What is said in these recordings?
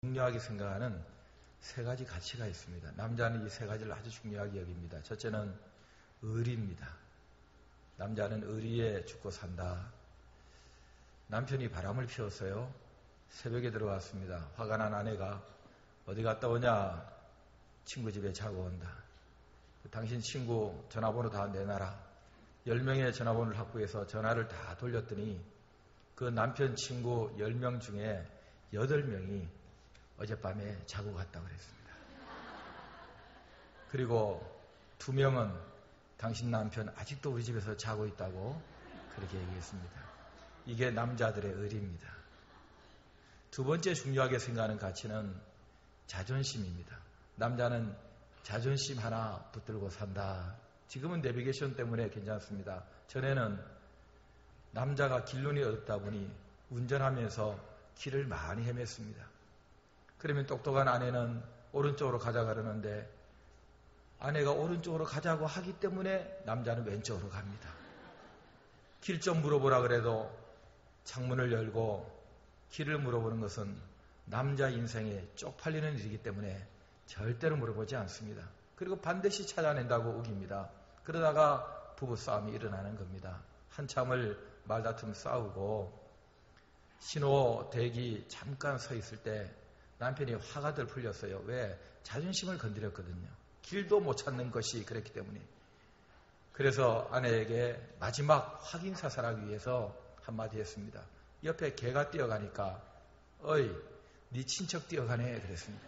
중요하게 생각하는 세 가지 가치가 있습니다. 남자는 이 세 가지를 아주 중요하게 여깁니다. 첫째는 의리입니다. 남자는 의리에 죽고 산다. 남편이 바람을 피웠어요. 새벽에 들어왔습니다. 화가 난 아내가 어디 갔다 오냐? 친구 집에 자고 온다. 당신 친구 전화번호 다 내놔라. 10명의 전화번호를 확보해서 전화를 다 돌렸더니 그 남편 친구 10명 중에 8명이 어젯밤에 자고 갔다고 그랬습니다. 그리고 2명은 당신 남편 아직도 우리 집에서 자고 있다고 그렇게 얘기했습니다. 이게 남자들의 의리입니다. 두 번째 중요하게 생각하는 가치는 자존심입니다. 남자는 자존심 하나 붙들고 산다. 지금은 내비게이션 때문에 괜찮습니다. 전에는 남자가 길눈이 어둡다 보니 운전하면서 길을 많이 헤맸습니다. 그러면 똑똑한 아내는 오른쪽으로 가자 그러는데 아내가 오른쪽으로 가자고 하기 때문에 남자는 왼쪽으로 갑니다. 길 좀 물어보라 그래도 창문을 열고 길을 물어보는 것은 남자 인생에 쪽팔리는 일이기 때문에 절대로 물어보지 않습니다. 그리고 반드시 찾아낸다고 우깁니다. 그러다가 부부싸움이 일어나는 겁니다. 한참을 말다툼 싸우고 신호 대기 잠깐 서 있을 때 남편이 화가 덜 풀렸어요. 왜? 자존심을 건드렸거든요. 길도 못 찾는 것이 그랬기 때문에. 그래서 아내에게 마지막 확인 사살하기 위해서 한마디 했습니다. 옆에 개가 뛰어가니까 어이 네 친척 뛰어가네 그랬습니다.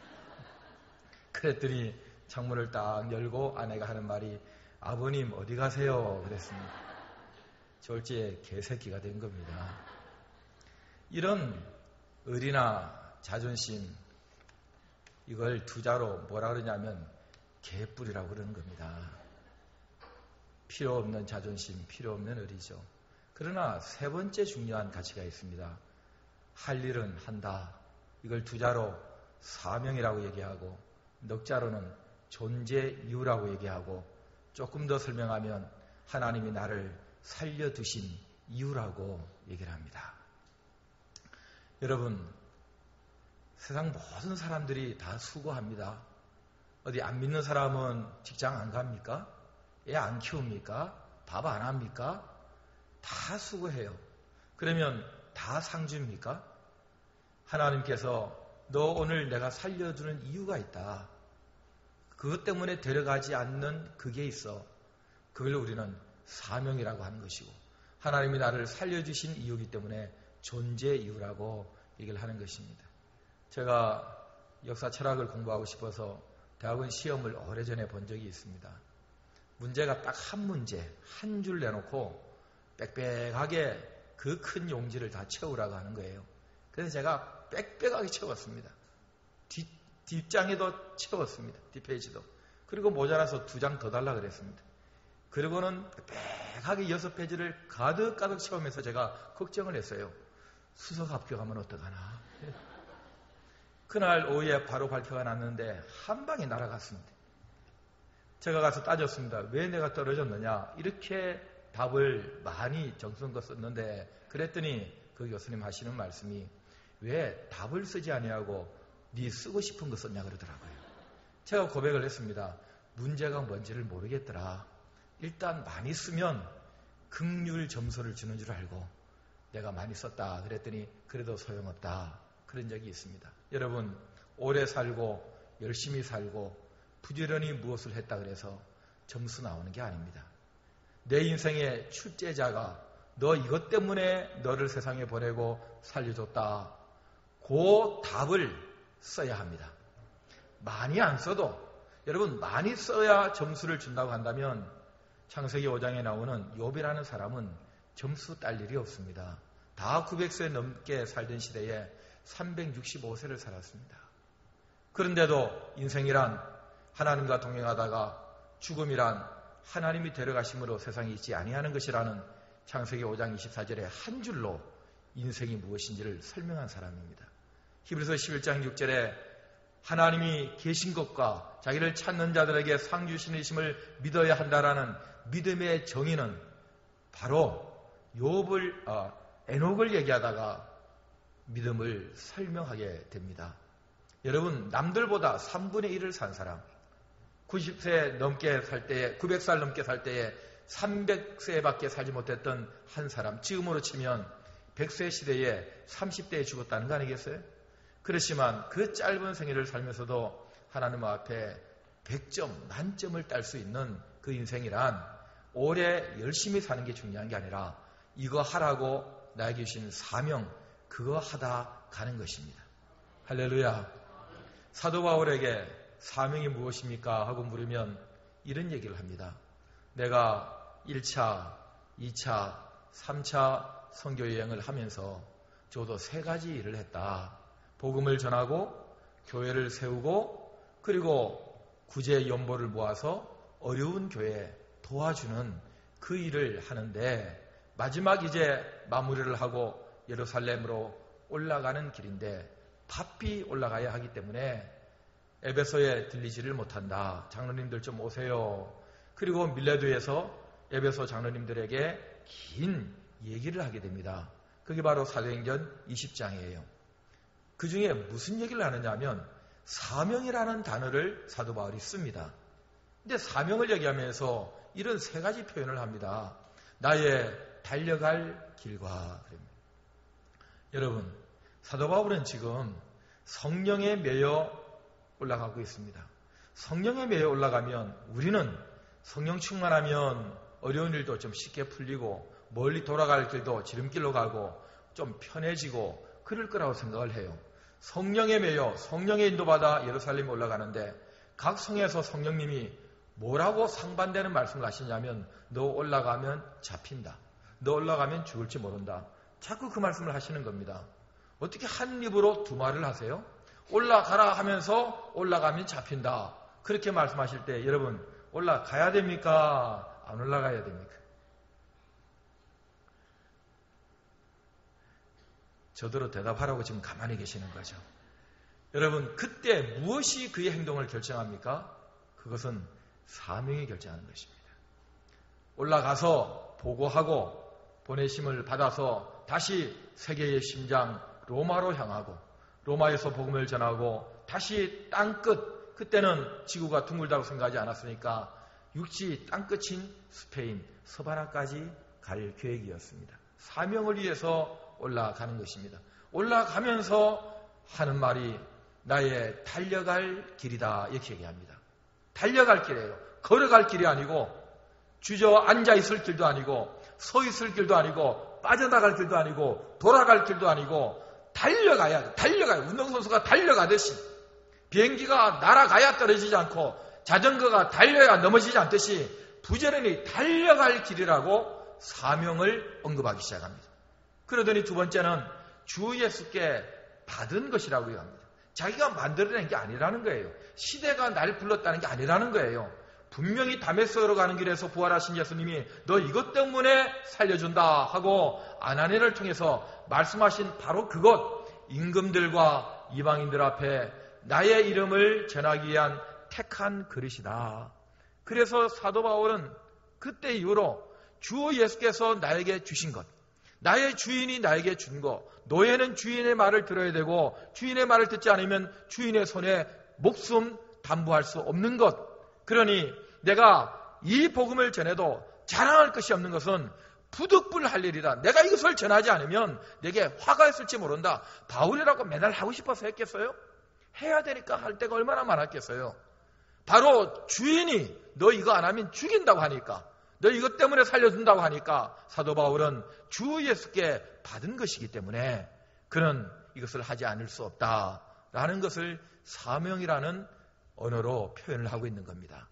그랬더니 창문을 딱 열고 아내가 하는 말이 아버님 어디 가세요 그랬습니다. 졸지에 개새끼가 된 겁니다. 이런 의리나 자존심 이걸 두자로 뭐라 그러냐면 개뿔이라고 그러는 겁니다. 필요 없는 자존심, 필요 없는 의리죠. 그러나 세 번째 중요한 가치가 있습니다. 할 일은 한다. 이걸 두자로 사명이라고 얘기하고 넉자로는 존재 이유라고 얘기하고 조금 더 설명하면 하나님이 나를 살려두신 이유라고 얘기를 합니다. 여러분 세상 모든 사람들이 다 수고합니다. 어디 안 믿는 사람은 직장 안 갑니까? 애 안 키웁니까? 밥 안 합니까? 다 수고해요. 그러면 다 상 줍니까? 하나님께서 너 오늘 내가 살려주는 이유가 있다. 그것 때문에 데려가지 않는 그게 있어. 그걸 우리는 사명이라고 하는 것이고 하나님이 나를 살려주신 이유이기 때문에 존재 이유라고 얘기를 하는 것입니다. 제가 역사 철학을 공부하고 싶어서 대학원 시험을 오래전에 본 적이 있습니다. 문제가 딱 한 문제, 한 줄 내놓고 빽빽하게 그 큰 용지를 다 채우라고 하는 거예요. 그래서 제가 빽빽하게 채웠습니다. 뒷장에도 채웠습니다. 뒷페이지도. 그리고 모자라서 2장 더 달라 그랬습니다. 그리고는 빽빽하게 6페이지를 가득가득 채우면서 제가 걱정을 했어요. 수석 합격하면 어떡하나. 그날 오후에 바로 발표가 났는데 한 방에 날아갔습니다. 제가 가서 따졌습니다. 왜 내가 떨어졌느냐. 이렇게 답을 많이 정성껏 썼는데 그랬더니 그 교수님 하시는 말씀이 왜 답을 쓰지 아니하고 네 쓰고 싶은 거 썼냐 그러더라고요. 제가 고백을 했습니다. 문제가 뭔지를 모르겠더라. 일단 많이 쓰면 긍휼 점수를 주는 줄 알고 내가 많이 썼다. 그랬더니 그래도 소용없다. 그런 적이 있습니다. 여러분 오래 살고 열심히 살고 부지런히 무엇을 했다 그래서 점수 나오는 게 아닙니다. 내 인생의 출제자가 너 이것 때문에 너를 세상에 보내고 살려줬다. 그 답을 써야 합니다. 많이 안 써도 여러분 많이 써야 점수를 준다고 한다면 창세기 5장에 나오는 욥이라는 사람은 점수 딸 일이 없습니다. 다 900세 넘게 살던 시대에 365세를 살았습니다. 그런데도 인생이란 하나님과 동행하다가 죽음이란 하나님이 데려가심으로 세상에 있지 아니하는 것이라는 창세기 5장 24절에 한 줄로 인생이 무엇인지를 설명한 사람입니다. 히브리서 11장 6절에 하나님이 계신 것과 자기를 찾는 자들에게 상 주시는 이심을 믿어야 한다라는 믿음의 정의는 바로 에녹을 얘기하다가 믿음을 설명하게 됩니다. 여러분, 남들보다 3분의 1을 산 사람, 90세 넘게 살 때에, 900살 넘게 살 때에 300세밖에 살지 못했던 한 사람, 지금으로 치면 100세 시대에 30대에 죽었다는 거 아니겠어요? 그렇지만 그 짧은 생애를 살면서도 하나님 앞에 100점, 만점을 딸 수 있는 그 인생이란 오래 열심히 사는 게 중요한 게 아니라 이거 하라고 나에게 주신 사명, 그거 하다 가는 것입니다. 할렐루야. 사도 바울에게 사명이 무엇입니까? 하고 물으면 이런 얘기를 합니다. 내가 1차, 2차, 3차 선교여행을 하면서 저도 3가지 일을 했다. 복음을 전하고 교회를 세우고 그리고 구제 연보를 모아서 어려운 교회에 도와주는 그 일을 하는데 마지막 이제 마무리를 하고 예루살렘으로 올라가는 길인데 바삐 올라가야 하기 때문에 에베소에 들리지를 못한다. 장로님들 좀 오세요. 그리고 밀레도에서 에베소 장로님들에게 긴 얘기를 하게 됩니다. 그게 바로 사도행전 20장이에요. 그 중에 무슨 얘기를 하느냐 하면 사명이라는 단어를 사도 바울이 씁니다. 근데 사명을 얘기하면서 이런 3가지 표현을 합니다. 나의 달려갈 길과. 여러분, 사도 바울은 지금 성령에 매여 올라가고 있습니다. 성령에 매여 올라가면 우리는 성령 충만하면 어려운 일도 좀 쉽게 풀리고 멀리 돌아갈 길도 지름길로 가고 좀 편해지고 그럴 거라고 생각을 해요. 성령에 매여 성령의 인도받아 예루살렘에 올라가는데 각 성에서 성령님이 뭐라고 상반되는 말씀을 하시냐면 너 올라가면 잡힌다. 너 올라가면 죽을지 모른다. 자꾸 그 말씀을 하시는 겁니다. 어떻게 한 입으로 2말을 하세요? 올라가라 하면서 올라가면 잡힌다. 그렇게 말씀하실 때 여러분 올라가야 됩니까? 안 올라가야 됩니까? 저더러 대답하라고 지금 가만히 계시는 거죠. 여러분 그때 무엇이 그의 행동을 결정합니까? 그것은 사명이 결정하는 것입니다. 올라가서 보고하고 보내심을 받아서 다시 세계의 심장 로마로 향하고 로마에서 복음을 전하고 다시 땅끝, 그때는 지구가 둥글다고 생각하지 않았으니까 육지 땅끝인 스페인 서바나까지 갈 계획이었습니다. 사명을 위해서 올라가는 것입니다. 올라가면서 하는 말이 나의 달려갈 길이다 이렇게 얘기합니다. 달려갈 길이에요. 걸어갈 길이 아니고 주저앉아 있을 길도 아니고 서 있을 길도 아니고 빠져나갈 길도 아니고 돌아갈 길도 아니고 달려가야 돼. 달려가야. 운동선수가 달려가듯이 비행기가 날아가야 떨어지지 않고 자전거가 달려야 넘어지지 않듯이 부지런히 달려갈 길이라고 사명을 언급하기 시작합니다. 그러더니 2번째는 주 예수께 받은 것이라고 합니다. 자기가 만들어낸 게 아니라는 거예요. 시대가 날 불렀다는 게 아니라는 거예요. 분명히 다메섹으로 가는 길에서 부활하신 예수님이 너 이것 때문에 살려준다 하고 아나니를 통해서 말씀하신 바로 그것, 임금들과 이방인들 앞에 나의 이름을 전하기 위한 택한 그릇이다. 그래서 사도 바울은 그때 이후로 주 예수께서 나에게 주신 것, 나의 주인이 나에게 준 것, 노예는 주인의 말을 들어야 되고 주인의 말을 듣지 않으면 주인의 손에 목숨 담보할 수 없는 것. 그러니 내가 이 복음을 전해도 자랑할 것이 없는 것은 부득불할 일이다. 내가 이것을 전하지 않으면 내게 화가 있을지 모른다. 바울이라고 맨날 하고 싶어서 했겠어요? 해야 되니까 할 때가 얼마나 많았겠어요? 바로 주인이 너 이거 안 하면 죽인다고 하니까, 너 이것 때문에 살려준다고 하니까 사도 바울은 주 예수께 받은 것이기 때문에 그는 이것을 하지 않을 수 없다라는 것을 사명이라는 언어로 표현을 하고 있는 겁니다.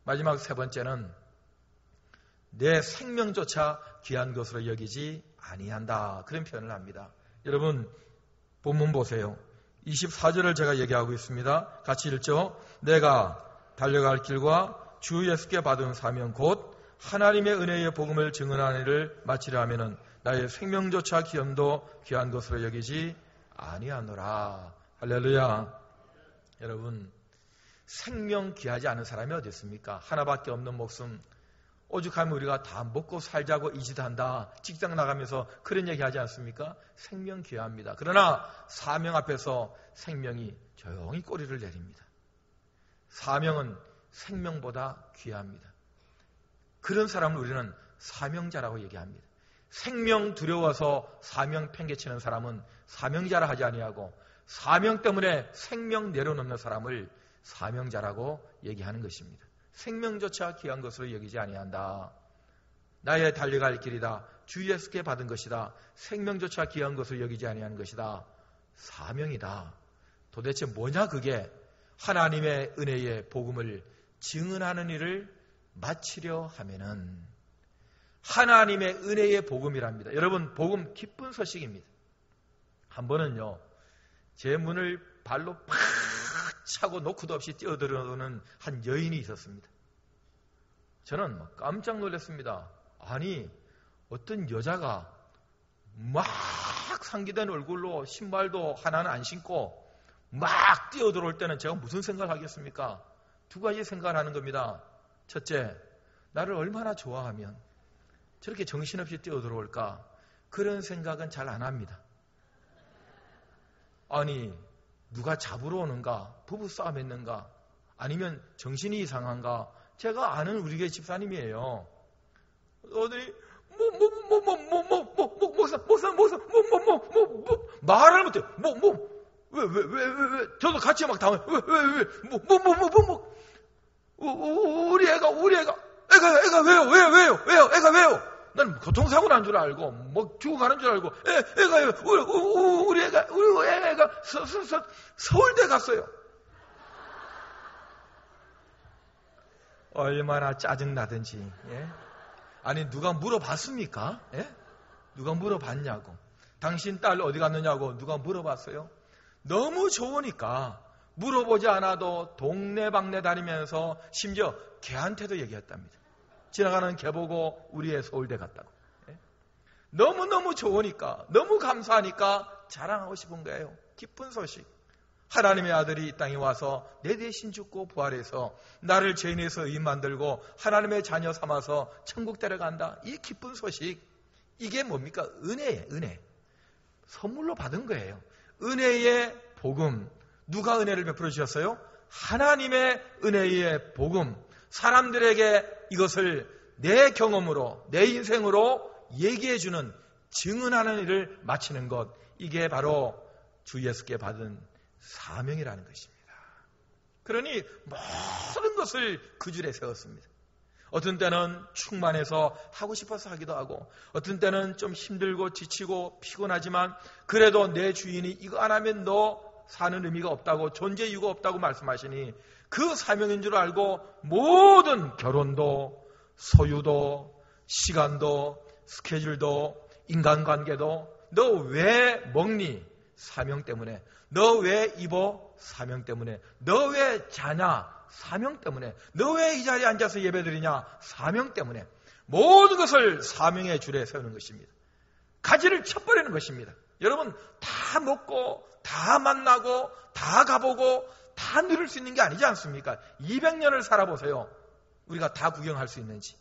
마지막 3번째는 내 생명조차 귀한 것으로 여기지 아니한다. 그런 표현을 합니다. 여러분 본문 보세요. 24절을 제가 얘기하고 있습니다. 같이 읽죠. 내가 달려갈 길과 주 예수께 받은 사명 곧 하나님의 은혜의 복음을 증언하는 일을 마치려 하면은 나의 생명조차 귀함도 귀한 것으로 여기지 아니하노라. 할렐루야. 여러분 생명 귀하지 않은 사람이 어디 있습니까? 하나밖에 없는 목숨 오죽하면 우리가 다 먹고 살자고 이짓한다. 직장 나가면서 그런 얘기 하지 않습니까? 생명 귀합니다. 그러나 사명 앞에서 생명이 조용히 꼬리를 내립니다. 사명은 생명보다 귀합니다. 그런 사람을 우리는 사명자라고 얘기합니다. 생명 두려워서 사명 팽개치는 사람은 사명자라 하지 아니하고 사명 때문에 생명 내려놓는 사람을 사명자라고 얘기하는 것입니다. 생명조차 귀한 것으로 여기지 아니한다. 나의 달려갈 길이다. 주 예수께 받은 것이다. 생명조차 귀한 것으로 여기지 아니하는 것이다. 사명이다. 도대체 뭐냐 그게? 하나님의 은혜의 복음을 증언하는 일을 마치려 하면은 하나님의 은혜의 복음이랍니다. 여러분, 복음 기쁜 소식입니다. 한 번은요, 제 문을 발로 팍 차고 노크도 없이 뛰어들어오는 한 여인이 있었습니다. 저는 깜짝 놀랐습니다. 아니, 어떤 여자가 막 상기된 얼굴로 신발도 하나는 안 신고 막 뛰어들어올 때는 제가 무슨 생각을 하겠습니까? 두 가지 생각을 하는 겁니다. 첫째, 나를 얼마나 좋아하면 저렇게 정신없이 뛰어들어올까? 그런 생각은 잘 안 합니다. 아니, 누가 잡으러 오는가? 부부싸움 했는가? 아니면 정신이 이상한가? 제가 아는 우리 교회 집사님이에요. 어디 말을 못해. 왜 저도 같이 막 당해. 우리 애가 왜요? 난 교통사고 난 줄 알고 뭐 죽어가는 줄 알고 우리 애가 서울대 갔어요. 얼마나 짜증나든지. 예? 아니, 누가 물어봤습니까? 예? 누가 물어봤냐고. 당신 딸 어디 갔느냐고 누가 물어봤어요? 너무 좋으니까 물어보지 않아도 동네방네 다니면서 심지어 걔한테도 얘기했답니다. 지나가는 개 보고 우리 애 서울대 갔다고. 예? 너무너무 좋으니까, 너무 감사하니까 자랑하고 싶은 거예요. 기쁜 소식. 하나님의 아들이 이 땅에 와서 내 대신 죽고 부활해서 나를 죄인에서 의인 만들고 하나님의 자녀 삼아서 천국 데려간다. 이 기쁜 소식. 이게 뭡니까? 은혜예요. 은혜. 선물로 받은 거예요. 은혜의 복음. 누가 은혜를 베풀어 주셨어요? 하나님의 은혜의 복음. 사람들에게 이것을 내 경험으로, 내 인생으로 얘기해주는, 증언하는 일을 마치는 것. 이게 바로 주 예수께 받은 사명이라는 것입니다. 그러니 모든 것을 그 줄에 세웠습니다. 어떤 때는 충만해서 하고 싶어서 하기도 하고, 어떤 때는 좀 힘들고 지치고 피곤하지만 그래도 내 주인이 이거 안 하면 너 사는 의미가 없다고, 존재 이유가 없다고 말씀하시니 그 사명인 줄 알고 모든 결혼도, 소유도, 시간도, 스케줄도, 인간관계도 너 왜 먹니? 사명 때문에. 너 왜 입어? 사명 때문에. 너 왜 자냐? 사명 때문에. 너 왜 이 자리에 앉아서 예배드리냐? 사명 때문에. 모든 것을 사명의 줄에 세우는 것입니다. 가지를 쳐버리는 것입니다. 여러분, 다 먹고 다 만나고 다 가보고 다 누릴 수 있는 게 아니지 않습니까? 200년을 살아보세요. 우리가 다 구경할 수 있는지.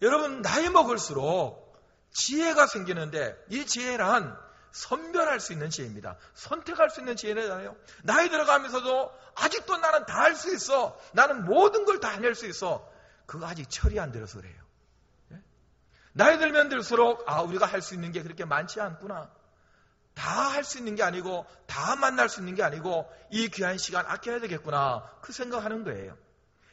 여러분, 나이 먹을수록 지혜가 생기는데 이 지혜란 선별할 수 있는 지혜입니다. 선택할 수 있는 지혜잖아요. 나이 들어가면서도 아직도 나는 다 할 수 있어. 나는 모든 걸 다 해낼 수 있어. 그거 아직 철이 안 들어서 그래요. 나이 들면 들수록 우리가 할 수 있는 게 그렇게 많지 않구나. 다 할 수 있는 게 아니고 다 만날 수 있는 게 아니고 이 귀한 시간 아껴야 되겠구나. 그 생각하는 거예요.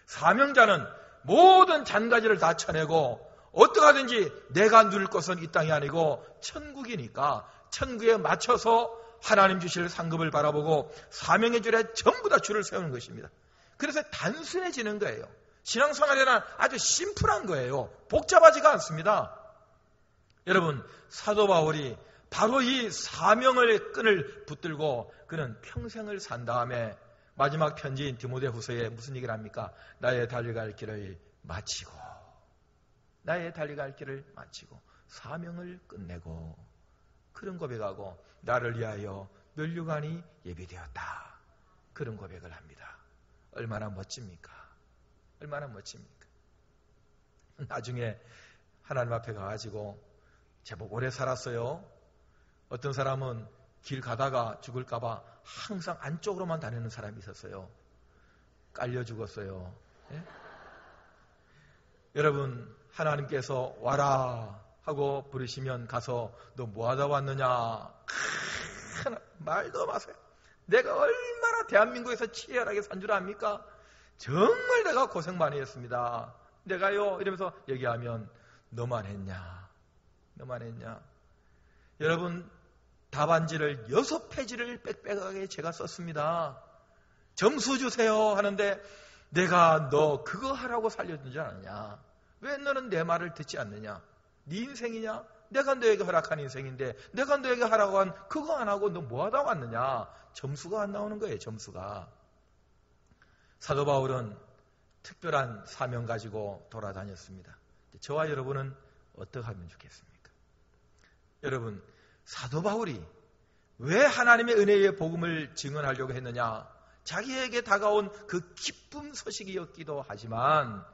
사명자는 모든 잔가지를 다 쳐내고 어떻게 하든지 내가 누릴 것은 이 땅이 아니고 천국이니까 천국에 맞춰서 하나님 주실 상급을 바라보고 사명의 줄에 전부 다 줄을 세우는 것입니다. 그래서 단순해지는 거예요. 신앙생활에는 아주 심플한 거예요. 복잡하지가 않습니다. 여러분, 사도 바울이 바로 이 사명의 끈을 붙들고 그는 평생을 산 다음에 마지막 편지인 디모데후서에 무슨 얘기를 합니까? 나의 달려갈 길을 마치고, 나의 달려갈 길을 마치고 사명을 끝내고, 그런 고백하고 나를 위하여 면류관이 예비되었다. 그런 고백을 합니다. 얼마나 멋집니까? 얼마나 멋집니까? 나중에 하나님 앞에 가가지고 제법 오래 살았어요. 어떤 사람은 길 가다가 죽을까봐 항상 안쪽으로만 다니는 사람이 있었어요. 깔려 죽었어요. 예? 여러분, 하나님께서 와라 하고 부르시면 가서 너 뭐하다 왔느냐? 말도 마세요. 내가 얼마나 대한민국에서 치열하게 산 줄 압니까? 정말 내가 고생 많이 했습니다. 내가요 이러면서 얘기하면 너만 했냐? 너만 했냐? 여러분, 답안지를 6페이지를 빽빽하게 제가 썼습니다. 점수 주세요 하는데 내가 너 그거 하라고 살려준 줄 아느냐? 왜 너는 내 말을 듣지 않느냐? 네 인생이냐? 내가 너에게 허락한 인생인데 내가 너에게 하라고 한 그거 안 하고 너 뭐 하다 왔느냐? 점수가 안 나오는 거예요. 점수가. 사도 바울은 특별한 사명 가지고 돌아다녔습니다. 저와 여러분은 어떻게 하면 좋겠습니까? 여러분, 사도 바울이 왜 하나님의 은혜의 복음을 증언하려고 했느냐? 자기에게 다가온 그 기쁨 소식이었기도 하지만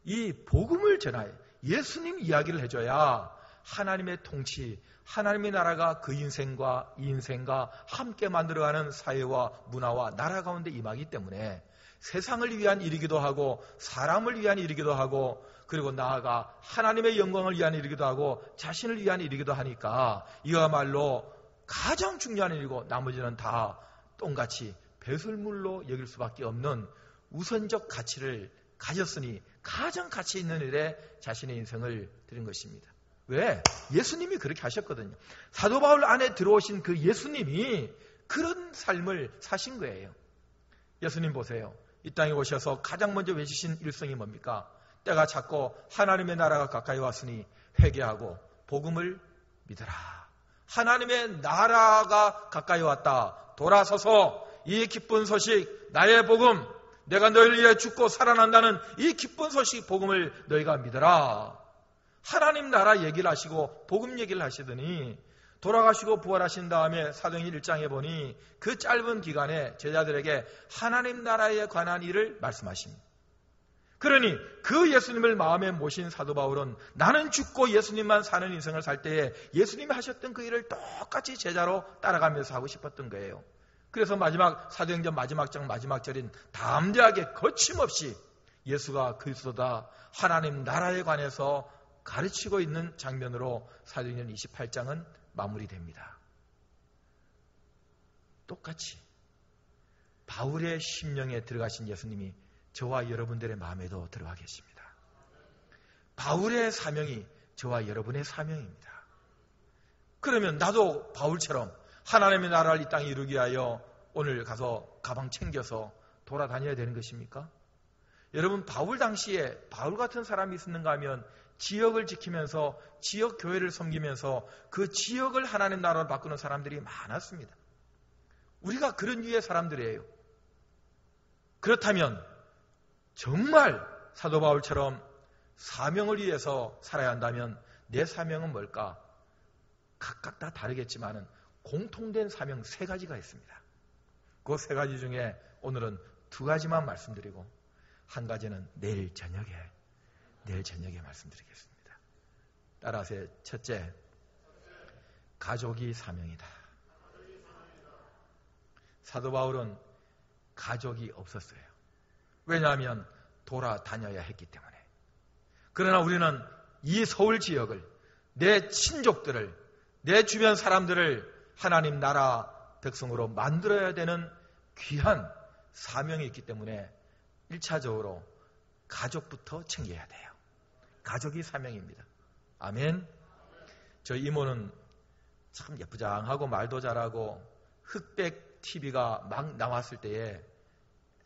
이 복음을 전하여 예수님 이야기를 해줘야 하나님의 통치, 하나님의 나라가 그 인생과 이 인생과 함께 만들어가는 사회와 문화와 나라 가운데 임하기 때문에 세상을 위한 일이기도 하고 사람을 위한 일이기도 하고 그리고 나아가 하나님의 영광을 위한 일이기도 하고 자신을 위한 일이기도 하니까 이거야말로 가장 중요한 일이고 나머지는 다 똥같이 배설물로 여길 수밖에 없는 우선적 가치를 가졌으니 가장 가치 있는 일에 자신의 인생을 드린 것입니다. 왜? 예수님이 그렇게 하셨거든요. 사도 바울 안에 들어오신 그 예수님이 그런 삶을 사신 거예요. 예수님 보세요. 이 땅에 오셔서 가장 먼저 외치신 일성이 뭡니까? 때가 찼고 하나님의 나라가 가까이 왔으니 회개하고 복음을 믿어라. 하나님의 나라가 가까이 왔다. 돌아서서 이 기쁜 소식, 나의 복음, 내가 너희를 위해 죽고 살아난다는 이 기쁜 소식 복음을 너희가 믿어라. 하나님 나라 얘기를 하시고 복음 얘기를 하시더니 돌아가시고 부활하신 다음에 사도행전 1장에 보니 그 짧은 기간에 제자들에게 하나님 나라에 관한 일을 말씀하십니다. 그러니 그 예수님을 마음에 모신 사도 바울은 나는 죽고 예수님만 사는 인생을 살 때에 예수님이 하셨던 그 일을 똑같이 제자로 따라가면서 하고 싶었던 거예요. 그래서 마지막 사도행전 마지막 장 마지막 절인 담대하게 거침없이 예수가 그리스도다 하나님 나라에 관해서 가르치고 있는 장면으로 사도행전 28장은 마무리됩니다. 똑같이 바울의 심령에 들어가신 예수님이 저와 여러분들의 마음에도 들어가 계십니다. 바울의 사명이 저와 여러분의 사명입니다. 그러면 나도 바울처럼 하나님의 나라를 이 땅에 이루기 위하여 오늘 가서 가방 챙겨서 돌아다녀야 되는 것입니까? 여러분, 바울 당시에 바울 같은 사람이 있었는가 하면 지역을 지키면서 지역 교회를 섬기면서 그 지역을 하나님 나라로 바꾸는 사람들이 많았습니다. 우리가 그런 유의 사람들이에요. 그렇다면 정말 사도 바울처럼 사명을 위해서 살아야 한다면 내 사명은 뭘까? 각각 다 다르겠지만은 공통된 사명 3가지가 있습니다. 그 3가지 중에 오늘은 2가지만 말씀드리고 한 가지는 내일 저녁에 말씀드리겠습니다. 따라하세요. 첫째, 가족이 사명이다. 사도 바울은 가족이 없었어요. 왜냐하면 돌아다녀야 했기 때문에. 그러나 우리는 이 서울 지역을, 내 친족들을, 내 주변 사람들을 하나님 나라 백성으로 만들어야 되는 귀한 사명이 있기 때문에 1차적으로 가족부터 챙겨야 돼요. 가족이 사명입니다. 아멘. 저희 이모는 참 예쁘장하고 말도 잘하고 흑백 TV가 막 나왔을 때에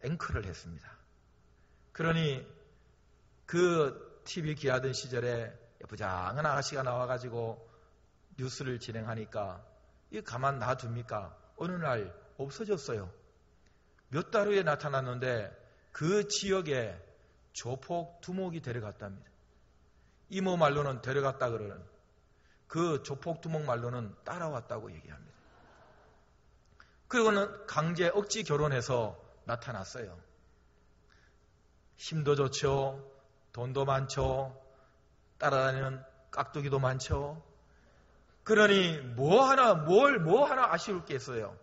앵커를 했습니다. 그러니 그 TV 귀하던 시절에 예쁘장한 아가씨가 나와가지고 뉴스를 진행하니까 이 가만 놔둡니까? 어느 날 없어졌어요. 몇 달 후에 나타났는데 그 지역에 조폭 두목이 데려갔답니다. 이모 말로는 데려갔다 그러는, 그 조폭 두목 말로는 따라왔다고 얘기합니다. 그리고는 강제 억지 결혼해서 나타났어요. 힘도 좋죠. 돈도 많죠. 따라다니는 깍두기도 많죠. 그러니 뭐 하나 아쉬울 게 있어요.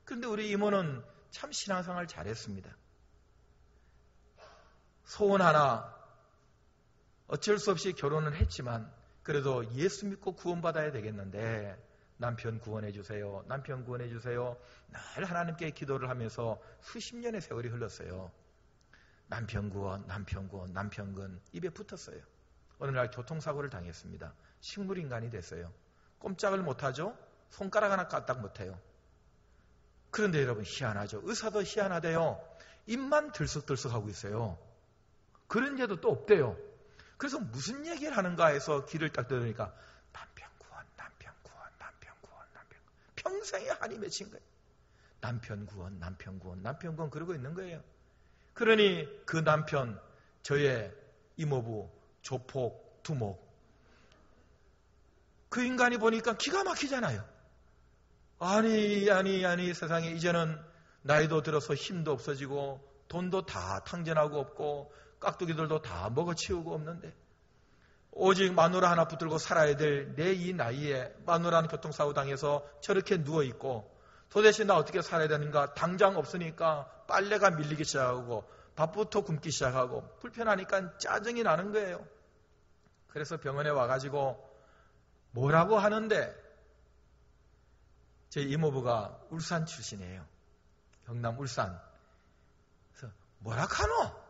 그런데 우리 이모는 참 신앙생활 잘했습니다. 소원 하나, 어쩔 수 없이 결혼은 했지만 그래도 예수 믿고 구원받아야 되겠는데 남편 구원해 주세요. 남편 구원해 주세요. 늘 하나님께 기도를 하면서 수십 년의 세월이 흘렀어요. 남편 구원, 남편 구원, 남편 구원 입에 붙었어요. 어느 날 교통사고를 당했습니다. 식물인간이 됐어요. 꼼짝을 못하죠. 손가락 하나 까딱 못해요. 그런데 여러분 희한하죠. 의사도 희한하대요. 입만 들썩들썩하고 있어요. 그런 데도 또 없대요. 그래서 무슨 얘기를 하는가 해서 귀를 딱 들으니까 남편 구원, 남편 구원, 남편 구원, 남편 구원. 평생에 한이 맺힌 거예요. 남편 구원, 남편 구원, 남편 구원 그러고 있는 거예요. 그러니 그 남편, 저의 이모부, 조폭, 두목. 그 인간이 보니까 기가 막히잖아요. 아니 세상에 이제는 나이도 들어서 힘도 없어지고 돈도 다 탕진하고 없고 깍두기들도 다 먹어치우고 없는데 오직 마누라 하나 붙들고 살아야 될 내 이 나이에 마누라는 교통사고 당해서 저렇게 누워있고 도대체 나 어떻게 살아야 되는가. 당장 없으니까 빨래가 밀리기 시작하고 밥부터 굶기 시작하고 불편하니까 짜증이 나는 거예요. 그래서 병원에 와가지고 뭐라고 하는데 제 이모부가 울산 출신이에요. 경남 울산. 그래서 뭐라 카노?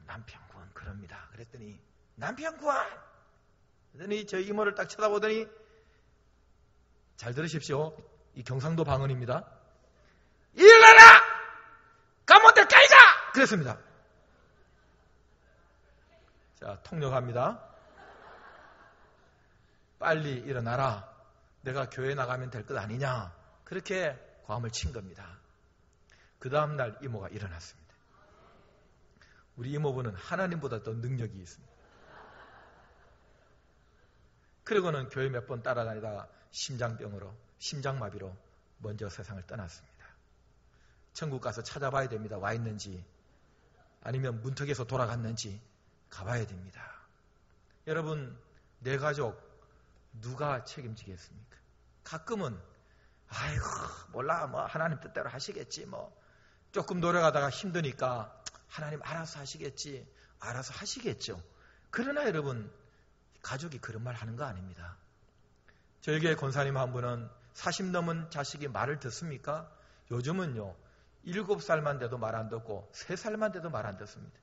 남편 구원 그럽니다. 그랬더니 남편 구원. 그랬더니 저 이모를 딱 쳐다보더니 잘 들으십시오. 이 경상도 방언입니다. 일어나라! 까못들 까이가! 그랬습니다. 자, 통역합니다. 빨리 일어나라. 내가 교회 나가면 될 것 아니냐. 그렇게 고함을 친 겁니다. 그 다음날 이모가 일어났습니다. 우리 이모부는 하나님보다 더 능력이 있습니다. 그리고는 교회 몇 번 따라다니다가 심장마비로 먼저 세상을 떠났습니다. 천국 가서 찾아봐야 됩니다. 와 있는지 아니면 문턱에서 돌아갔는지 가봐야 됩니다. 여러분, 내 가족 누가 책임지겠습니까? 가끔은 아이고 몰라 뭐 하나님 뜻대로 하시겠지 뭐 조금 노력하다가 힘드니까 하나님 알아서 하시겠지 알아서 하시겠죠. 그러나 여러분 가족이 그런 말 하는 거 아닙니다. 저희 교회 권사님 한 분은 40 넘은 자식이 말을 듣습니까? 요즘은요 7살만 돼도 말 안 듣고 3살만 돼도 말 안 듣습니다.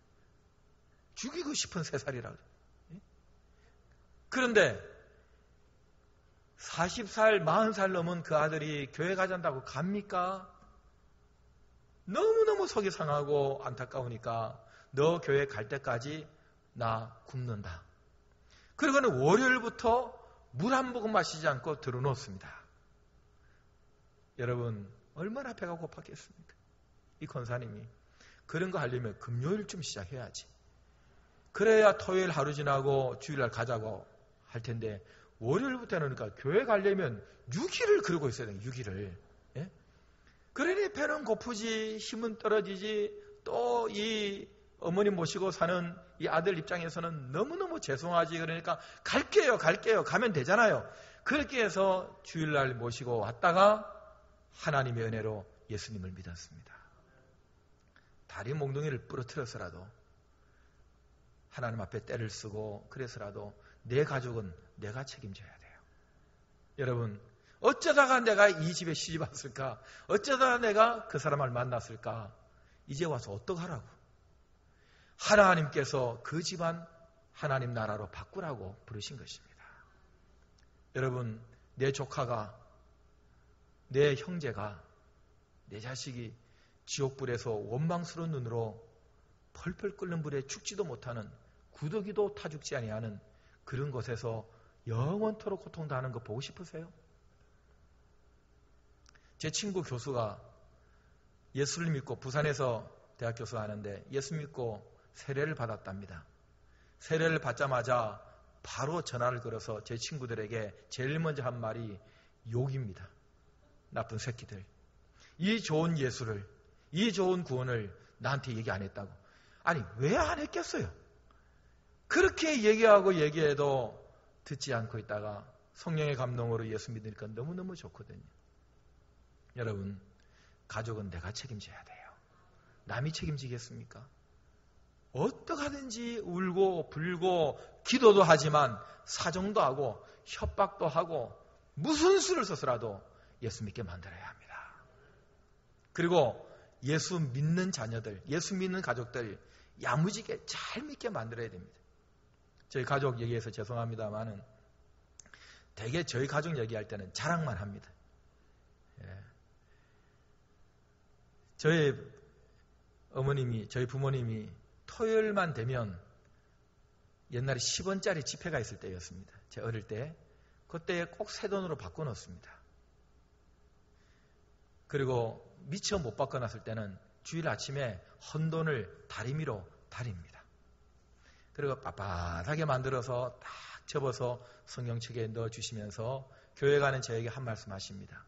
죽이고 싶은 3살이라고. 그런데 40살, 40살 넘은 그 아들이 교회 가잔다고 갑니까? 너무너무 속이 상하고 안타까우니까 너 교회 갈 때까지 나 굶는다. 그리고는 월요일부터 물 한 모금 마시지 않고 들어놓습니다. 여러분 얼마나 배가 고팠겠습니까? 이 권사님이 그런 거 하려면 금요일쯤 시작해야지. 그래야 토요일 하루 지나고 주일날 가자고 할 텐데 월요일부터 해놓으니까 교회 가려면 6일을 그러고 있어야 돼요. 6일을. 예? 그러니 배는 고프지 힘은 떨어지지 또 이 어머니 모시고 사는 이 아들 입장에서는 너무너무 죄송하지. 그러니까 갈게요 가면 되잖아요. 그렇게 해서 주일날 모시고 왔다가 하나님의 은혜로 예수님을 믿었습니다. 다리 몽둥이를 부러뜨려서라도 하나님 앞에 때를 쓰고 그래서라도 내 가족은 내가 책임져야 돼요. 여러분 어쩌다가 내가 이 집에 시집 왔을까? 어쩌다가 내가 그 사람을 만났을까? 이제 와서 어떡하라고? 하나님께서 그 집안 하나님 나라로 바꾸라고 부르신 것입니다. 여러분 내 조카가 내 형제가 내 자식이 지옥불에서 원망스러운 눈으로 펄펄 끓는 불에 죽지도 못하는 구더기도 타 죽지 아니하는 그런 곳에서 영원토록 고통당하는 거 보고 싶으세요? 제 친구 교수가 예수를 믿고 부산에서 대학 교수 하는데 예수 믿고 세례를 받았답니다. 세례를 받자마자 바로 전화를 걸어서 제 친구들에게 제일 먼저 한 말이 욕입니다. 나쁜 새끼들. 이 좋은 예수를, 이 좋은 구원을 나한테 얘기 안 했다고. 아니 왜 안 했겠어요? 그렇게 얘기해도 듣지 않고 있다가 성령의 감동으로 예수 믿으니까 너무너무 좋거든요. 여러분, 가족은 내가 책임져야 돼요. 남이 책임지겠습니까? 어떡하든지 울고 불고 기도도 하지만 사정도 하고 협박도 하고 무슨 수를 써서라도 예수 믿게 만들어야 합니다. 그리고 예수 믿는 자녀들, 예수 믿는 가족들 야무지게 잘 믿게 만들어야 됩니다. 저희 가족 얘기해서 죄송합니다만은 대개 저희 가족 얘기할 때는 자랑만 합니다. 저희 어머님이, 저희 부모님이 토요일만 되면 옛날에 10원짜리 지폐가 있을 때였습니다. 제 어릴 때. 그때 꼭 새돈으로 바꿔놓습니다. 그리고 미처 못 바꿔놨을 때는 주일 아침에 헌돈을 다리미로 다립니다. 그리고 빳빳하게 만들어서 딱 접어서 성경책에 넣어주시면서 교회 가는 저에게 한 말씀 하십니다.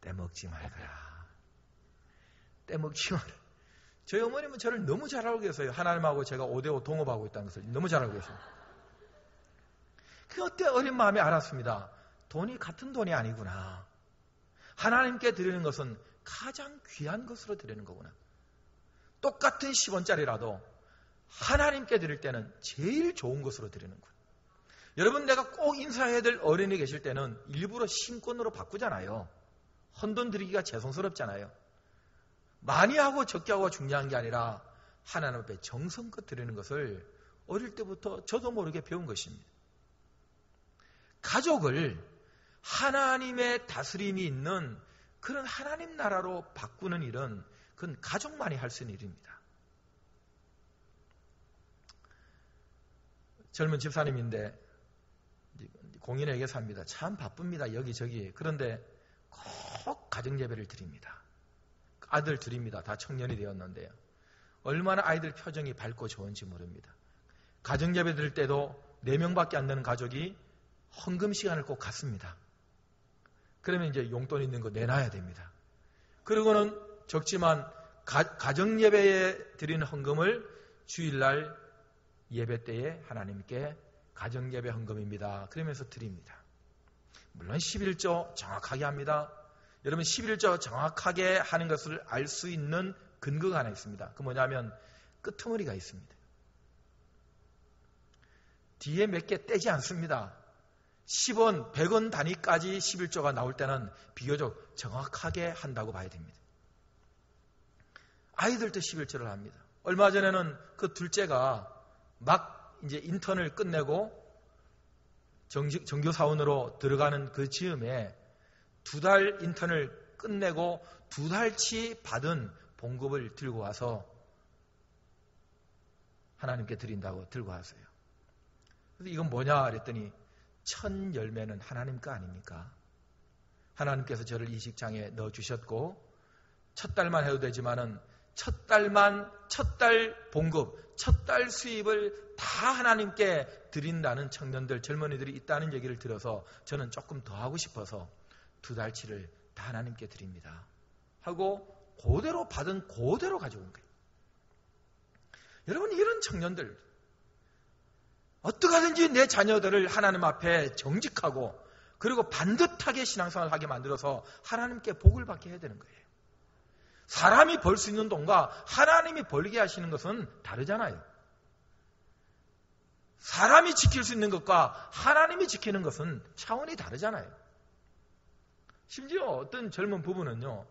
떼먹지 말거라. 떼먹지 말아라. 저희 어머님은 저를 너무 잘 알고 계세요. 하나님하고 제가 5대5 동업하고 있다는 것을 너무 잘 알고 계세요. 그때 어린 마음에 알았습니다. 돈이 같은 돈이 아니구나. 하나님께 드리는 것은 가장 귀한 것으로 드리는 거구나. 똑같은 10원짜리라도 하나님께 드릴 때는 제일 좋은 것으로 드리는구나. 여러분, 내가 꼭 인사해야 될 어른이 계실 때는 일부러 신권으로 바꾸잖아요. 헌돈 드리기가 죄송스럽잖아요. 많이 하고 적게 하고 중요한 게 아니라 하나님 앞에 정성껏 드리는 것을 어릴 때부터 저도 모르게 배운 것입니다. 가족을 하나님의 다스림이 있는 그런 하나님 나라로 바꾸는 일은 그건 가족만이 할 수 있는 일입니다. 젊은 집사님인데 공인에게 삽니다. 참 바쁩니다. 여기저기. 그런데 꼭 가정예배를 드립니다. 아들 둘입니다. 다 청년이 되었는데요. 얼마나 아이들 표정이 밝고 좋은지 모릅니다. 가정예배 드릴 때도 4명밖에 안 되는 가족이 헌금 시간을 꼭 갖습니다. 그러면 이제 용돈 있는 거 내놔야 됩니다. 그리고는 적지만 가정예배에 드리는 헌금을 주일날 예배 때에 하나님께 가정예배 헌금입니다. 그러면서 드립니다. 물론 11조 정확하게 합니다. 여러분, 11조 정확하게 하는 것을 알 수 있는 근거가 하나 있습니다. 그 뭐냐면 끄트머리가 있습니다. 뒤에 몇 개 떼지 않습니다. 10원, 100원 단위까지 11조가 나올 때는 비교적 정확하게 한다고 봐야 됩니다. 아이들도 11조를 합니다. 얼마 전에는 그 둘째가 막 이제 인턴을 끝내고 정교사원으로 들어가는 그 즈음에 2달 인턴을 끝내고 2달치 받은 봉급을 들고 와서 하나님께 드린다고 들고 왔어요. 그래서 이건 뭐냐 그랬더니 첫 열매는 하나님 거 아닙니까? 하나님께서 저를 이 직장에 넣어주셨고 첫 달만 해도 되지만은 첫 달 봉급, 첫 달 수입을 다 하나님께 드린다는 청년들, 젊은이들이 있다는 얘기를 들어서 저는 조금 더 하고 싶어서 2달치를 다 하나님께 드립니다. 하고 그대로 받은 그대로 가져온 거예요. 여러분, 이런 청년들 어떻게 하든지 내 자녀들을 하나님 앞에 정직하고 그리고 반듯하게 신앙생활을 하게 만들어서 하나님께 복을 받게 해야 되는 거예요. 사람이 벌 수 있는 돈과 하나님이 벌게 하시는 것은 다르잖아요. 사람이 지킬 수 있는 것과 하나님이 지키는 것은 차원이 다르잖아요. 심지어 어떤 젊은 부부는요,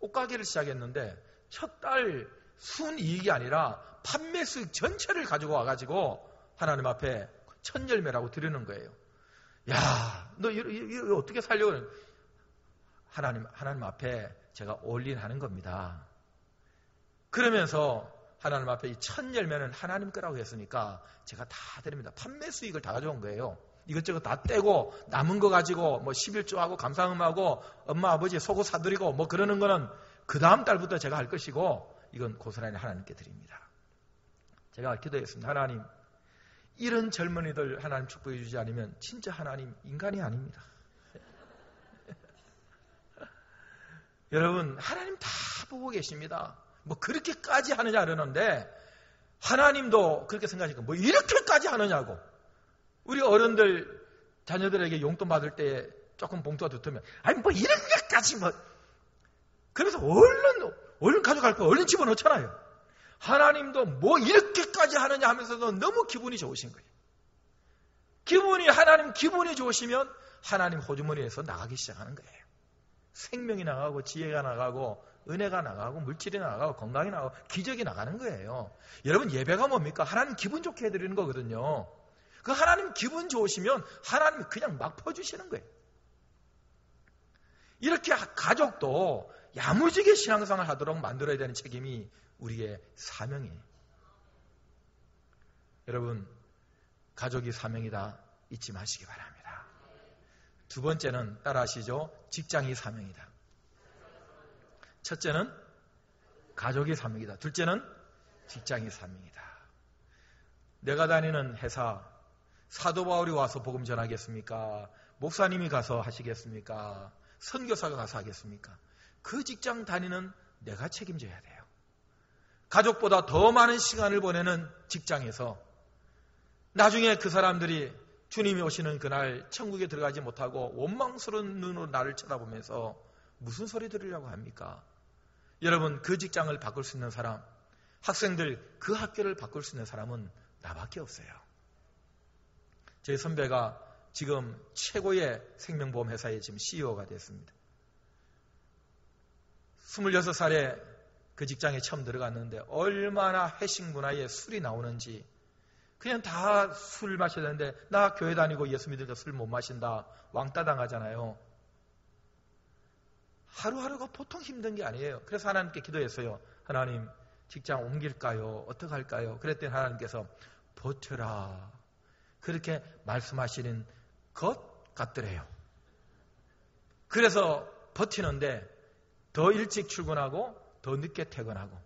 옷가게를 시작했는데 첫 달 순이익이 아니라 판매 수익 전체를 가지고 와가지고 하나님 앞에 첫 열매라고 드리는 거예요. 야, 너 이거 어떻게 살려고? 하나님 앞에 제가 올인하는 겁니다. 그러면서 하나님 앞에 이 첫 열매는 하나님 거라고 했으니까 제가 다 드립니다. 판매 수익을 다 가져온 거예요. 이것저것 다 떼고 남은 거 가지고 뭐 11조하고 감사음하고 엄마 아버지 속옷 사드리고 뭐 그러는 거는 그 다음 달부터 제가 할 것이고 이건 고스란히 하나님께 드립니다. 제가 기도했습니다. 하나님, 이런 젊은이들 하나님 축복해 주지 않으면 진짜 하나님 인간이 아닙니다. 여러분, 하나님 다 보고 계십니다. 뭐 그렇게까지 하느냐 그러는데 하나님도 그렇게 생각하니까 뭐 이렇게까지 하느냐고. 우리 어른들 자녀들에게 용돈 받을 때 조금 봉투가 두터면 아니 뭐 이런 것까지 뭐 그래서 얼른 가져갈 거 얼른 집어넣잖아요. 하나님도 뭐 이렇게까지 하느냐 하면서도 너무 기분이 좋으신 거예요. 하나님 기분이 좋으시면 하나님 호주머니에서 나가기 시작하는 거예요. 생명이 나가고 지혜가 나가고 은혜가 나가고 물질이 나가고 건강이 나가고 기적이 나가는 거예요. 여러분 예배가 뭡니까? 하나님 기분 좋게 해드리는 거거든요. 그 하나님 기분 좋으시면 하나님이 그냥 막 퍼주시는 거예요. 이렇게 가족도 야무지게 신앙생활 하도록 만들어야 되는 책임이 우리의 사명이에요. 여러분 가족이 사명이다 잊지 마시기 바랍니다. 두 번째는 따라하시죠. 직장이 사명이다. 첫째는 가족이 사명이다. 둘째는 직장이 사명이다. 내가 다니는 회사 사도 바울이 와서 복음 전하겠습니까? 목사님이 가서 하시겠습니까? 선교사가 가서 하겠습니까? 그 직장 다니는 내가 책임져야 돼요. 가족보다 더 많은 시간을 보내는 직장에서 나중에 그 사람들이 주님이 오시는 그날 천국에 들어가지 못하고 원망스러운 눈으로 나를 쳐다보면서 무슨 소리 들으려고 합니까? 여러분 그 직장을 바꿀 수 있는 사람, 학생들 그 학교를 바꿀 수 있는 사람은 나밖에 없어요. 제 선배가 지금 최고의 생명보험 회사의 지금 CEO가 됐습니다. 26살에 그 직장에 처음 들어갔는데 얼마나 회식 문화에 술이 나오는지 그냥 다 술 마셔야 되는데 나 교회 다니고 예수 믿으니까 술 못 마신다 왕따 당하잖아요. 하루하루가 보통 힘든 게 아니에요. 그래서 하나님께 기도했어요. 하나님 직장 옮길까요? 어떻게 할까요? 그랬더니 하나님께서 버텨라 그렇게 말씀하시는 것 같더래요. 그래서 버티는데 더 일찍 출근하고 더 늦게 퇴근하고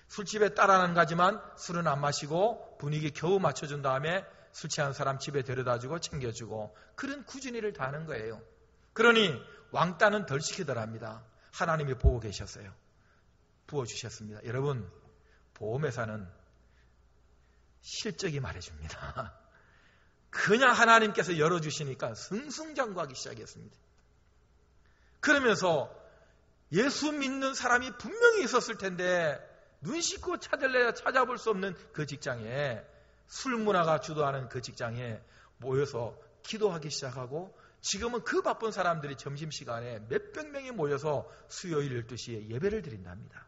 술집에 따라는 가지만 술은 안 마시고 분위기 겨우 맞춰준 다음에 술 취한 사람 집에 데려다주고 챙겨주고 그런 꾸준히를 다 하는 거예요. 그러니 왕따는 덜 시키더랍니다. 하나님이 보고 계셨어요. 부어주셨습니다. 여러분 보험회사는 실적이 말해줍니다. 그냥 하나님께서 열어주시니까 승승장구하기 시작했습니다. 그러면서 예수 믿는 사람이 분명히 있었을 텐데 눈 씻고 찾을래야 찾아볼 수 없는 그 직장에 술 문화가 주도하는 그 직장에 모여서 기도하기 시작하고 지금은 그 바쁜 사람들이 점심시간에 몇백 명이 모여서 수요일 12시에 예배를 드린답니다.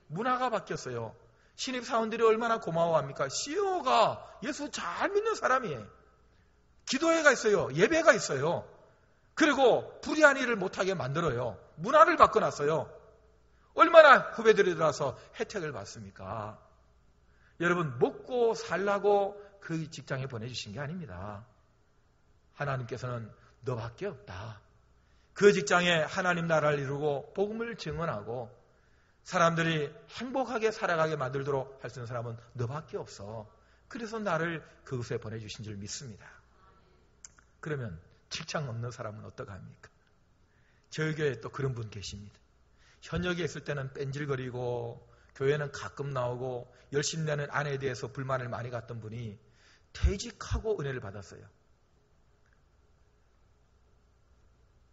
문화가 바뀌었어요. 신입사원들이 얼마나 고마워합니까? CEO가 예수 잘 믿는 사람이에요. 기도회가 있어요. 예배가 있어요. 그리고 불의한 일을 못하게 만들어요. 문화를 바꿔놨어요. 얼마나 후배들이 들어와서 혜택을 받습니까? 여러분 먹고 살라고 그 직장에 보내주신 게 아닙니다. 하나님께서는 너밖에 없다. 그 직장에 하나님 나라를 이루고 복음을 증언하고 사람들이 행복하게 살아가게 만들도록 할 수 있는 사람은 너밖에 없어. 그래서 나를 그곳에 보내주신 줄 믿습니다. 그러면 직장 없는 사람은 어떡합니까? 저희 교회에 또 그런 분 계십니다. 현역에 있을 때는 뺀질거리고 교회는 가끔 나오고 열심히 내는 아내에 대해서 불만을 많이 갖던 분이 퇴직하고 은혜를 받았어요.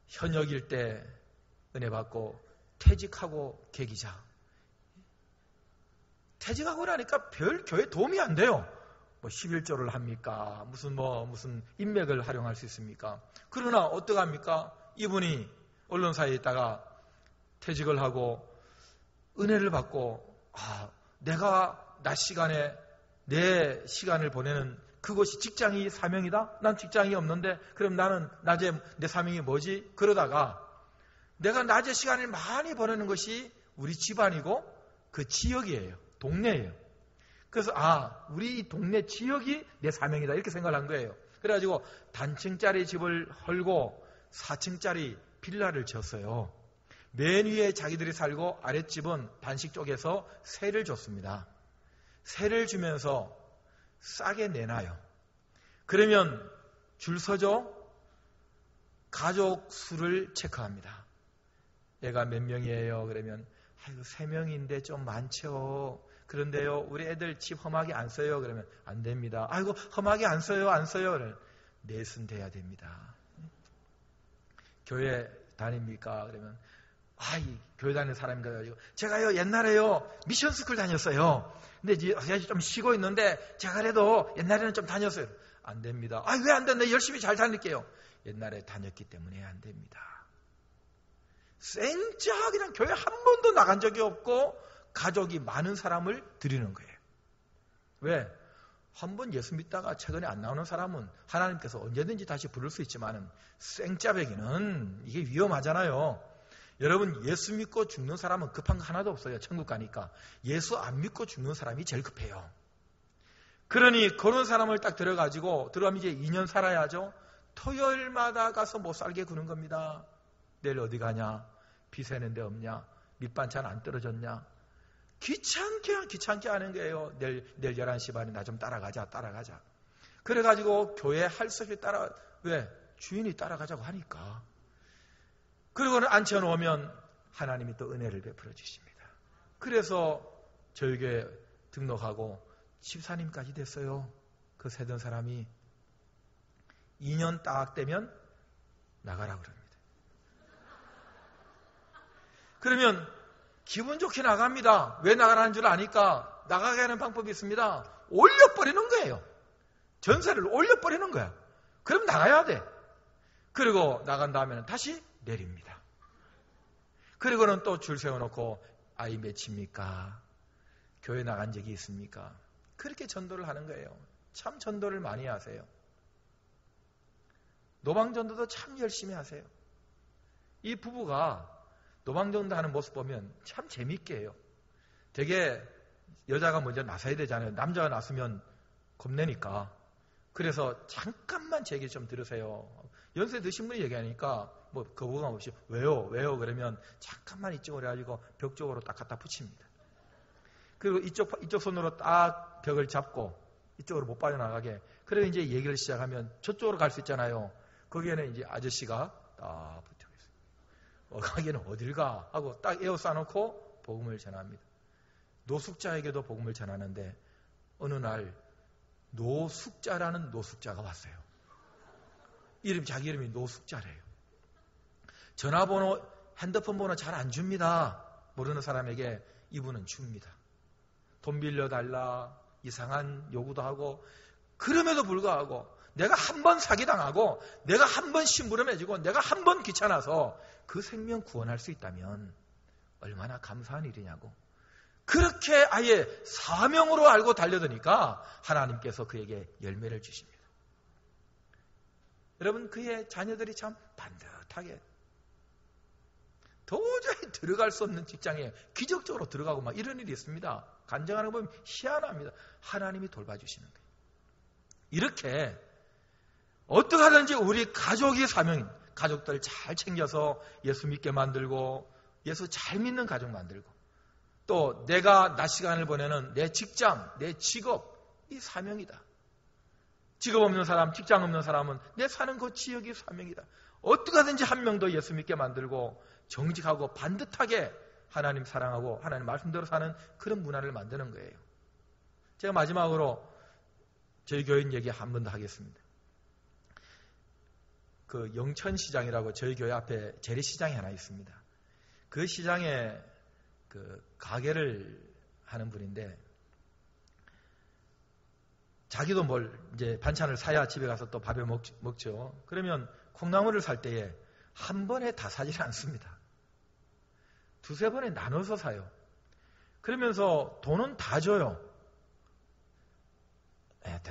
현역일 때 은혜 받고 퇴직하고 계기자. 퇴직하고 나니까 별 교회 도움이 안 돼요. 뭐 11조를 합니까? 무슨 인맥을 활용할 수 있습니까? 그러나 어떡합니까? 이분이 언론사에 있다가 퇴직을 하고 은혜를 받고 내가 낮 시간에 내 시간을 보내는 그것이 직장이 사명이다? 난 직장이 없는데 그럼 나는 낮에 내 사명이 뭐지? 그러다가 내가 낮에 시간을 많이 보내는 것이 우리 집안이고 그 지역이에요. 동네예요. 그래서 우리 동네 지역이 내 사명이다 이렇게 생각을 한 거예요. 그래가지고 단층짜리 집을 헐고 4층짜리 빌라를 지었어요. 맨 위에 자기들이 살고 아랫집은 단식 쪽에서 세를 줬습니다. 세를 주면서 싸게 내놔요. 그러면 줄 서죠. 가족 수를 체크합니다. 얘가 몇 명이에요? 그러면 3명인데 좀 많죠. 그런데요, 우리 애들 집 험하게 안 써요. 그러면 안 됩니다. 아이고, 험하게 안 써요. 그러면 넷은 돼야 됩니다. 교회 다닙니까? 그러면 이 교회 다니는 사람인가 가지고 제가요 옛날에요 미션스쿨 다녔어요. 근데 이제 좀 쉬고 있는데 제가 그래도 옛날에는 좀 다녔어요. 안 됩니다. 왜 안 된다? 열심히 잘 다닐게요. 옛날에 다녔기 때문에 안 됩니다. 생짜 그냥 교회 한 번도 나간 적이 없고 가족이 많은 사람을 드리는 거예요. 왜? 한 번 예수 믿다가 최근에 안 나오는 사람은 하나님께서 언제든지 다시 부를 수 있지만 생짜배기는 이게 위험하잖아요. 여러분, 예수 믿고 죽는 사람은 급한 거 하나도 없어요. 천국 가니까. 예수 안 믿고 죽는 사람이 제일 급해요. 그러니 그런 사람을 딱 들어가면 이제 2년 살아야죠. 토요일마다 가서 못 살게 구는 겁니다. 내일 어디 가냐? 비 새는 데 없냐? 밑반찬 안 떨어졌냐? 귀찮게 하는 거예요. 내일 11시 반에 나 좀 따라가자. 그래가지고 교회 할 수 없이 왜? 주인이 따라가자고 하니까. 그리고는 앉혀놓으면 하나님이 또 은혜를 베풀어 주십니다. 그래서 저희 교회 등록하고 집사님까지 됐어요. 그 세던 사람이 2년 딱 되면 나가라 그럽니다. 그러면 기분 좋게 나갑니다. 왜 나가라는 줄 아니까 나가게 하는 방법이 있습니다. 올려버리는 거예요. 전세를 올려버리는 거야. 그럼 나가야 돼. 그리고 나간 다음에는 다시 내립니다. 그리고는 또 줄 세워놓고 아이 몇입니까? 교회 나간 적이 있습니까? 그렇게 전도를 하는 거예요. 참 전도를 많이 하세요. 노방전도도 참 열심히 하세요. 이 부부가 노방전도 하는 모습 보면 참 재밌게 해요. 되게 여자가 먼저 나서야 되잖아요. 남자가 나서면 겁내니까. 그래서 잠깐만 제 얘기 좀 들으세요. 연세 드신 분이 얘기하니까 거부감 없이 왜요? 그러면 잠깐만 이쪽으로 해가지고 벽 쪽으로 딱 갖다 붙입니다. 그리고 이쪽 손으로 딱 벽을 잡고 이쪽으로 못 빠져나가게. 그리고 이제 얘기를 시작하면 저쪽으로 갈 수 있잖아요. 거기에는 이제 아저씨가 딱 붙어 있어요. 가기는 어딜 가? 하고 딱 에워싸놓고 복음을 전합니다. 노숙자에게도 복음을 전하는데 어느 날 노숙자라는 노숙자가 왔어요. 자기 이름이 노숙자래요. 전화번호, 핸드폰 번호 잘 안 줍니다. 모르는 사람에게 이분은 줍니다. 돈 빌려달라, 이상한 요구도 하고, 그럼에도 불구하고 내가 한 번 사기당하고 내가 한 번 심부름해주고 내가 한 번 귀찮아서 그 생명 구원할 수 있다면 얼마나 감사한 일이냐고. 그렇게 아예 사명으로 알고 달려드니까 하나님께서 그에게 열매를 주십니다. 여러분, 그의 자녀들이 참 반듯하게 도저히 들어갈 수 없는 직장에 기적적으로 들어가고 막 이런 일이 있습니다. 간증하는 거 보면 희한합니다. 하나님이 돌봐주시는 거예요. 이렇게 어떻게 하든지 우리 가족이 가족들 잘 챙겨서 예수 믿게 만들고 예수 잘 믿는 가족 만들고 또 내가 낮 시간을 보내는 내 직장, 내 직업, 이 사명이다. 직업 없는 사람, 직장 없는 사람은 내 사는 그 지역이 사명이다. 어떻게 하든지 한 명도 예수 믿게 만들고 정직하고 반듯하게 하나님 사랑하고 하나님 말씀대로 사는 그런 문화를 만드는 거예요. 제가 마지막으로 저희 교인 얘기 한 번 더 하겠습니다. 그 영천시장이라고 저희 교회 앞에 재래시장이 하나 있습니다. 그 시장에 그 가게를 하는 분인데 자기도 이제 반찬을 사야 집에 가서 또 밥에 먹죠. 그러면 콩나물을 살 때에 한 번에 다 사지는 않습니다. 두세 번에 나눠서 사요. 그러면서 돈은 다 줘요.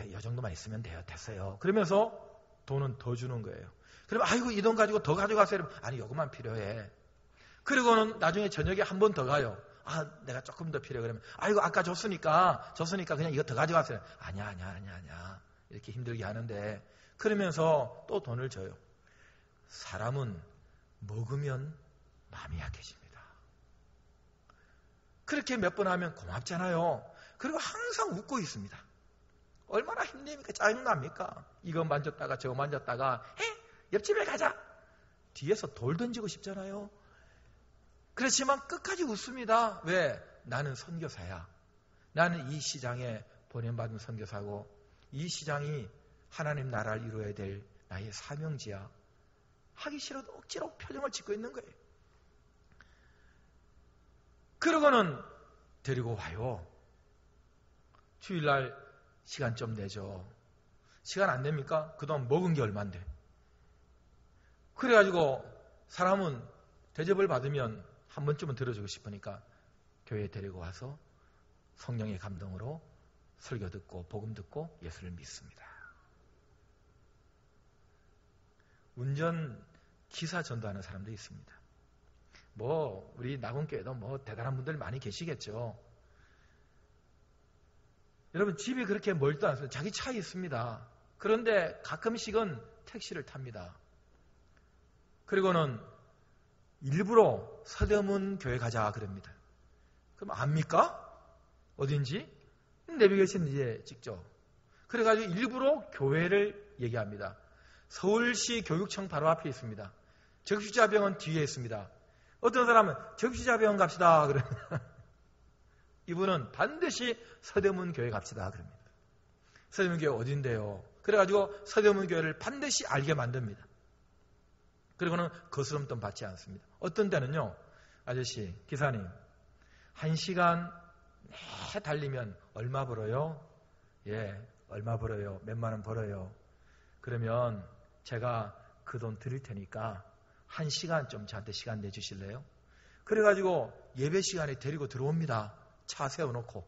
이 정도만 있으면 돼요. 됐어요. 그러면서 돈은 더 주는 거예요. 그러면 아이고 이 돈 가지고 더 가져가세요. 아니 요것만 필요해. 그리고는 나중에 저녁에 한 번 더 가요. 내가 조금 더 필요해. 그러면 아이고 아까 줬으니까 그냥 이거 더 가져가세요. 아니야. 이렇게 힘들게 하는데 그러면서 또 돈을 줘요. 사람은 먹으면 마음이 약해집니다. 그렇게 몇 번 하면 고맙잖아요. 그리고 항상 웃고 있습니다. 얼마나 힘듭니까? 짜증납니까? 이거 만졌다가 저거 만졌다가 옆집에 가자. 뒤에서 돌 던지고 싶잖아요. 그렇지만 끝까지 웃습니다. 왜? 나는 선교사야. 나는 이 시장에 보냄받은 선교사고 이 시장이 하나님 나라를 이루어야 될 나의 사명지야. 하기 싫어도 억지로 표정을 짓고 있는 거예요. 그러고는 데리고 와요. 주일날 시간 좀 내죠. 시간 안 됩니까? 그동안 먹은 게 얼만데. 그래가지고 사람은 대접을 받으면 한 번쯤은 들어주고 싶으니까 교회에 데리고 와서 성령의 감동으로 설교 듣고 복음 듣고 예수를 믿습니다. 운전 기사 전도하는 사람도 있습니다. 우리 낙원교회도 대단한 분들 많이 계시겠죠. 여러분 집이 그렇게 멀지도 않습니다. 자기 차 있습니다. 그런데 가끔씩은 택시를 탑니다. 그리고는 일부러 서대문 교회 가자 그럽니다. 그럼 압니까? 어딘지? 내비게이션 이제 찍죠. 그래가지고 일부러 교회를 얘기합니다. 서울시 교육청 바로 앞에 있습니다. 적시자병원 뒤에 있습니다. 어떤 사람은 적시자병원 갑시다 그럽니다. 이분은 반드시 서대문 교회 갑시다 그럽니다. 서대문 교회 어딘데요? 그래가지고 서대문 교회를 반드시 알게 만듭니다. 그리고는 거스름돈 받지 않습니다. 어떤 때는요, 아저씨, 기사님, 1시간 내 달리면 얼마 벌어요? 예, 얼마 벌어요? 몇만 원 벌어요? 그러면 제가 그 돈 드릴 테니까 1시간 좀 저한테 시간 내주실래요? 그래가지고 예배 시간에 데리고 들어옵니다. 차 세워놓고.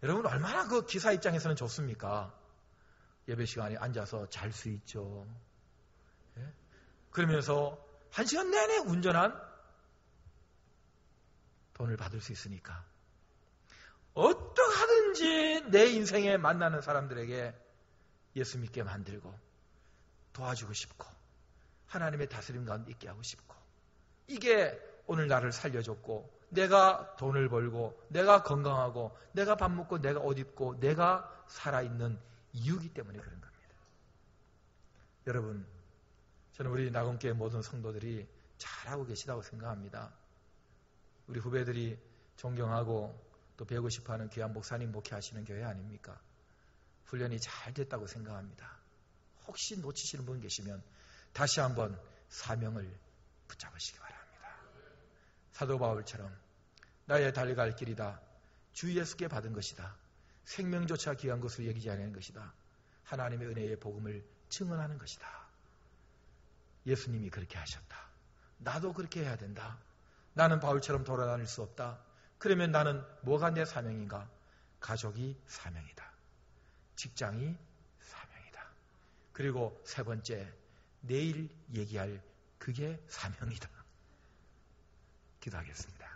여러분 얼마나 그 기사 입장에서는 좋습니까? 예배 시간에 앉아서 잘 수 있죠. 예? 그러면서 1시간 내내 운전한 돈을 받을 수 있으니까 어떡하든지 내 인생에 만나는 사람들에게 예수 믿게 만들고 도와주고 싶고 하나님의 다스림 가운데 있게 하고 싶고 이게 오늘 나를 살려줬고 내가 돈을 벌고 내가 건강하고 내가 밥 먹고 내가 옷 입고 내가 살아있는 이유이기 때문에 그런 겁니다. 여러분 저는 우리 낙원교회 모든 성도들이 잘하고 계시다고 생각합니다. 우리 후배들이 존경하고 또 배우고 싶어하는 귀한 목사님 목회하시는 교회 아닙니까? 훈련이 잘 됐다고 생각합니다. 혹시 놓치시는 분 계시면 다시 한번 사명을 붙잡으시기 바랍니다. 사도 바울처럼 나의 달려갈 길이다. 주 예수께 받은 것이다. 생명조차 귀한 것으로 여기지 않는 것이다. 하나님의 은혜의 복음을 증언하는 것이다. 예수님이 그렇게 하셨다. 나도 그렇게 해야 된다. 나는 바울처럼 돌아다닐 수 없다. 그러면 나는 뭐가 내 사명인가? 가족이 사명이다. 직장이 사명이다. 그리고 세 번째, 내일 얘기할 그게 사명이다. 기도하겠습니다.